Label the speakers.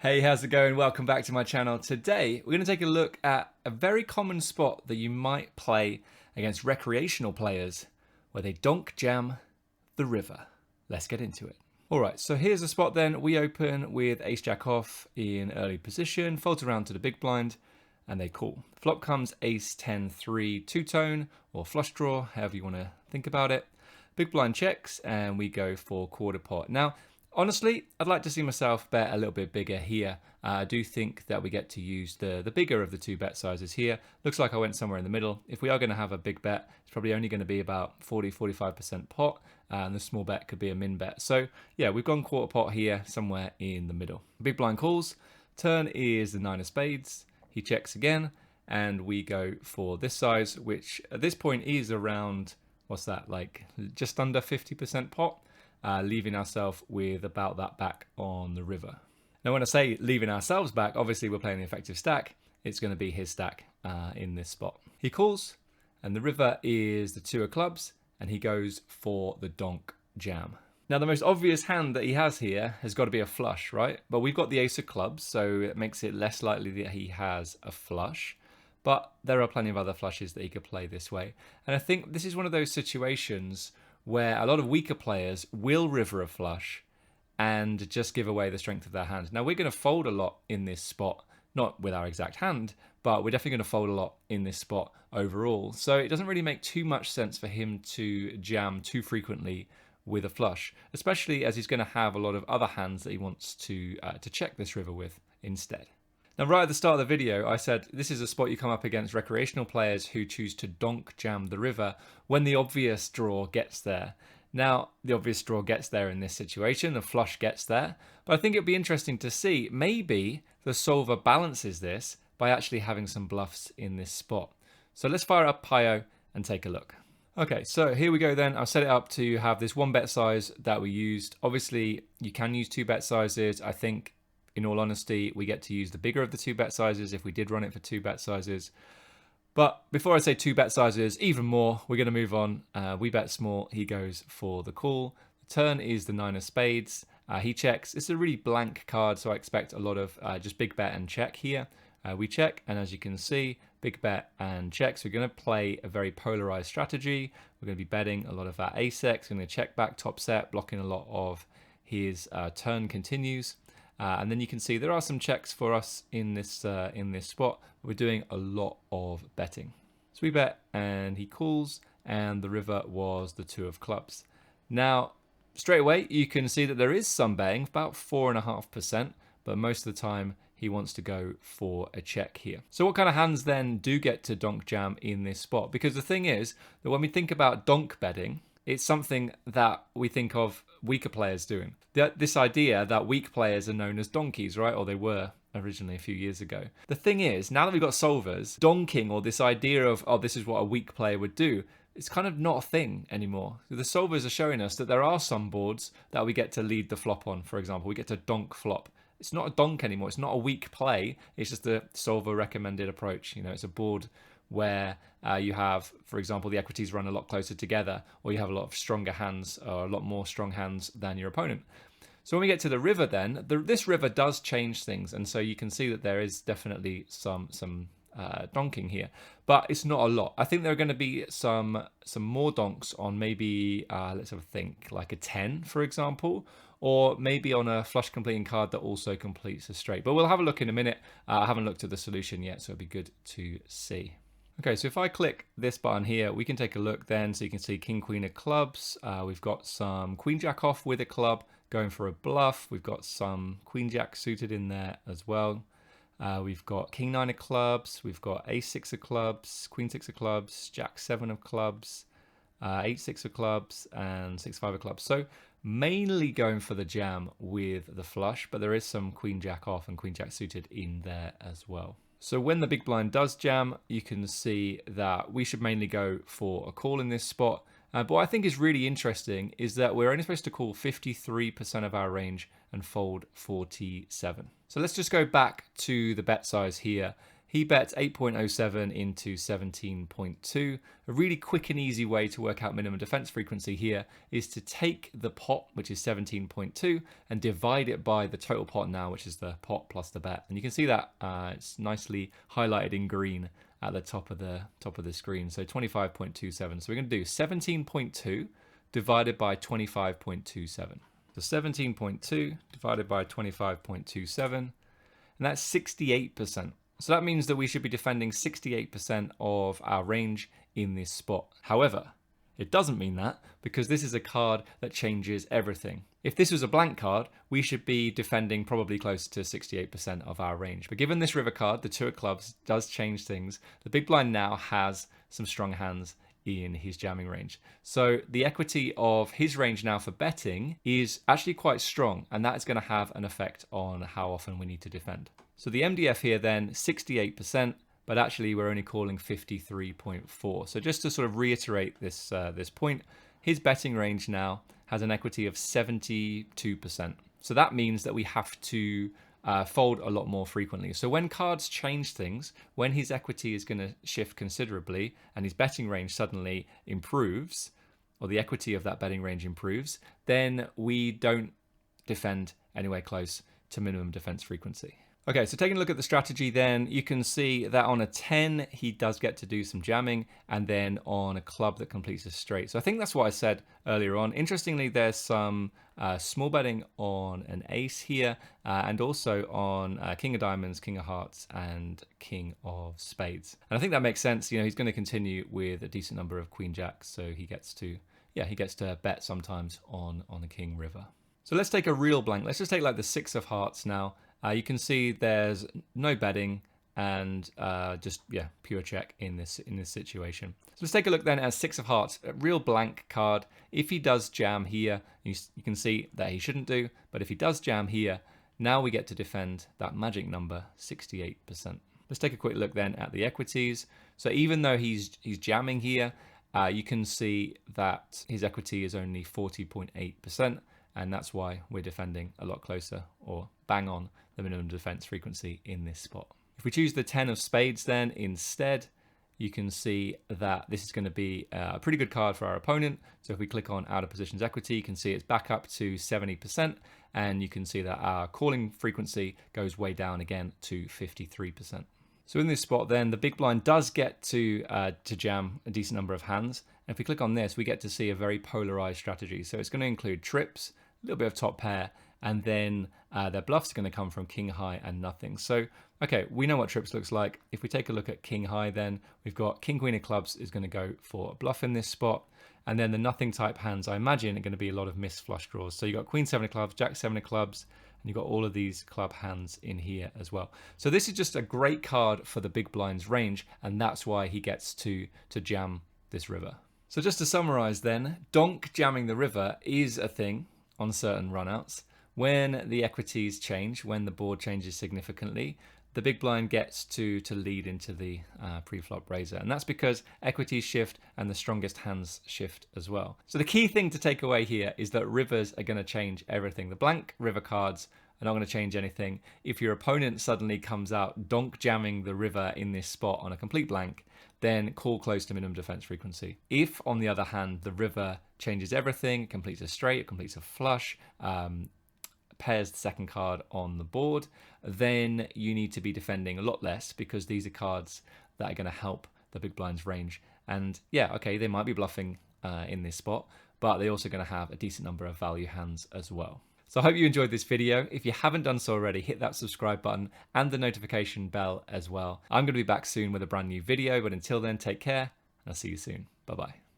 Speaker 1: Hey, how's it going? Welcome back to my channel. Today, we're going to take a look at a very common spot that you might play against recreational players where they donk jam the river. Let's get into it. All right, so here's the spot then. We open with ace jack off in early position, folds around to the big blind, and they call. Flop comes ace 10-3 two-tone or flush draw, however you want to think about it. Big blind checks, and we go for quarter pot. Now, honestly, I'd like to see myself bet a little bit bigger here. I do think that we get to use the bigger of the two bet sizes here. Looks like I went somewhere in the middle. If we are going to have a big bet, it's probably only going to be about 40-45% pot, and the small bet could be a min bet. So yeah, we've gone quarter pot here, somewhere in the middle. Big blind calls. Turn is the 9 of spades. He checks again, and we go for this size, which at this point is around, what's that, like just under 50% pot. Leaving ourselves with about that back on the river. Now, when I say leaving ourselves back, obviously we're playing the effective stack. It's going to be his stack in this spot. He calls, and the river is the 2 of clubs, and he goes for the donk jam. Now, the most obvious hand that he has here has got to be a flush, right? But we've got the ace of clubs, so it makes it less likely that he has a flush. But there are plenty of other flushes that he could play this way. And I think this is one of those situations where a lot of weaker players will river a flush and just give away the strength of their hand. Now, we're going to fold a lot in this spot, not with our exact hand, but we're definitely going to fold a lot in this spot overall. So it doesn't really make too much sense for him to jam too frequently with a flush, especially as he's going to have a lot of other hands that he wants to check this river with instead. Now, right at the start of the video, I said this is a spot you come up against recreational players who choose to donk jam the river when the obvious draw gets there. Now, the obvious draw gets there in this situation, the flush gets there, but I think it'd be interesting to see maybe the solver balances this by actually having some bluffs in this spot. So let's fire up Pio and take a look. Okay, so here we go then. I've set it up to have this one bet size that we used. Obviously, you can use two bet sizes. I think, in all honesty, we get to use the bigger of the two bet sizes if we did run it for two bet sizes. But before I say two bet sizes, even more, we're going to move on. We bet small. He goes for the call. The turn is the 9 of spades. He checks. It's a really blank card, so I expect a lot of just big bet and check here. We check, and as you can see, big bet and check. So we're going to play a very polarized strategy. We're going to be betting a lot of our ace-x. We're going to check back top set, blocking a lot of his turn continues. And then you can see there are some checks for us in this spot. We're doing a lot of betting. So we bet, and he calls, and the river was the 2 of clubs. Now, straight away, you can see that there is some betting, about 4.5%, but most of the time he wants to go for a check here. So what kind of hands then do get to donk jam in this spot? Because the thing is that when we think about donk betting, it's something that we think of weaker players doing. This idea that weak players are known as donkeys, right? Or they were originally a few years ago. The thing is, now that we've got solvers, donking, or this idea of, oh, this is what a weak player would do, it's kind of not a thing anymore. The solvers are showing us that there are some boards that we get to lead the flop on, for example. We get to donk flop. It's not a donk anymore. It's not a weak play. It's just a solver recommended approach. You know, it's a board where you have, for example, the equities run a lot closer together, or you have a lot of stronger hands, or a lot more strong hands than your opponent. So when we get to the river then, this river does change things, and so you can see that there is definitely some donking here, but it's not a lot. I think there are going to be some more donks on maybe, let's have a think, like a 10, for example, or maybe on a flush completing card that also completes a straight. But we'll have a look in a minute. I haven't looked at the solution yet, so it'd be good to see. Okay, so if I click this button here, we can take a look then. So you can see King, Queen of clubs. We've got some Queen, Jack off with a club going for a bluff. We've got some Queen, Jack suited in there as well. We've got King, 9 of clubs. We've got Ace, 6 of clubs, Queen, 6 of clubs, Jack, 7 of clubs, 8, 6 of clubs, and 6, 5 of clubs. So mainly going for the jam with the flush, but there is some Queen, Jack off and Queen, Jack suited in there as well. So when the big blind does jam, you can see that we should mainly go for a call in this spot. But what I think is really interesting is that we're only supposed to call 53% of our range and fold 47. So let's just go back to the bet size here. he bets 8.07 into 17.2. A really quick and easy way to work out minimum defense frequency here is to take the pot, which is 17.2, and divide it by the total pot now, which is the pot plus the bet. And you can see that it's nicely highlighted in green at the top of the screen. So 25.27. So we're going to do 17.2 divided by 25.27. So 17.2 divided by 25.27, and that's 68%. So that means that we should be defending 68% of our range in this spot. However, it doesn't mean that, because this is a card that changes everything. If this was a blank card, we should be defending probably close to 68% of our range. But given this river card, the 2 of clubs, does change things. The big blind now has some strong hands in his jamming range. So the equity of his range now for betting is actually quite strong, and that is going to have an effect on how often we need to defend. So the MDF here then, 68%, but actually we're only calling 53.4. So just to sort of reiterate this point, his betting range now has an equity of 72%. So that means that we have to fold a lot more frequently. So when cards change things, when his equity is going to shift considerably and his betting range suddenly improves, or the equity of that betting range improves, then we don't defend anywhere close to minimum defense frequency. Okay, so taking a look at the strategy then, you can see that on a 10, he does get to do some jamming, and then on a club that completes a straight. So I think that's what I said earlier on. Interestingly, there's some small betting on an ace here, and also on king of diamonds, king of hearts, and king of spades. And I think that makes sense. You know, he's going to continue with a decent number of queen jacks, so he gets to bet sometimes on the king river. So let's take a real blank. Let's just take like the 6 of hearts now. You can see there's no betting and just pure check in this situation. So let's take a look then at 6 of hearts, a real blank card. If he does jam here, you can see that he shouldn't do, but if he does jam here, now we get to defend that magic number, 68%. Let's take a quick look then at the equities. So even though he's jamming here, you can see that his equity is only 40.8%, and that's why we're defending a lot closer, or bang on the minimum defense frequency in this spot. If we choose the 10 of spades then instead, you can see that this is going to be a pretty good card for our opponent. So if we click on out of positions equity, you can see it's back up to 70%, and you can see that our calling frequency goes way down again to 53%. So in this spot then, the big blind does get to jam a decent number of hands. And if we click on this, we get to see a very polarized strategy. So it's going to include trips, a little bit of top pair, and then their bluffs are going to come from king high and nothing. So, okay, we know what trips looks like. If we take a look at king high, then we've got king queen of clubs is going to go for a bluff in this spot. And then the nothing type hands, I imagine, are going to be a lot of missed flush draws. So you've got queen 7 of clubs, jack 7 of clubs, and you've got all of these club hands in here as well. So this is just a great card for the big blind's range, and that's why he gets to jam this river. So just to summarize then, donk jamming the river is a thing on certain runouts. When the equities change, when the board changes significantly, the big blind gets to lead into the pre-flop raiser. And that's because equities shift and the strongest hands shift as well. So the key thing to take away here is that rivers are going to change everything. The blank river cards are not going to change anything. If your opponent suddenly comes out donk jamming the river in this spot on a complete blank, then call close to minimum defense frequency. If, on the other hand, the river changes everything, it completes a straight, it completes a flush, pairs the second card on the board, then you need to be defending a lot less, because these are cards that are going to help the big blind's range. And yeah, okay, they might be bluffing in this spot, but they're also going to have a decent number of value hands as well. So I hope you enjoyed this video. If you haven't done so already, hit that subscribe button and the notification bell as well. I'm going to be back soon with a brand new video, but until then, take care, and I'll see you soon. Bye-bye.